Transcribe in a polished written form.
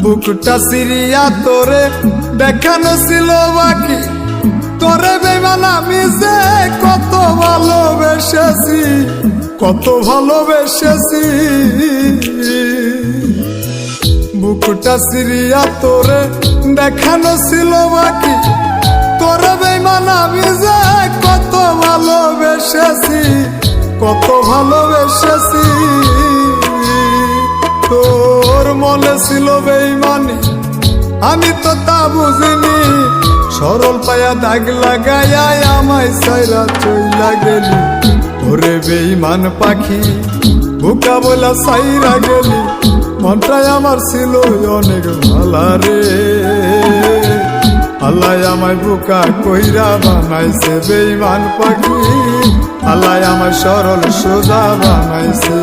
বুকটা সিরিয়া তোরে দেখানো ছিল বাকি, তোরে বেমান আমি যে কত ভালোবেসেছি, কত ভালোবেসেছি। বুকটা সিরিয়া তোরে দেখানো ছিল বাকি, তোরে বেমান আমি যে কত ভালোবেসেছি, কত ভালোবেসেছি। তোর মনে ছিল বেইমানি, আমি তো তা বুঝিনি। সরল পায়া দাগ লাগাইয়া আমায় সাইরা চইলা গেলি, ওরে বেইমান পাখি বোকা বলা সাইরা গেলি। মনটাই আমার ছিল অনেক ভালা রে, আল্লাহ আমায় বোকা কইরা বানাইছে বেইমান পাখি, আল্লাহ আমায় সরল সোজা বানাইছে।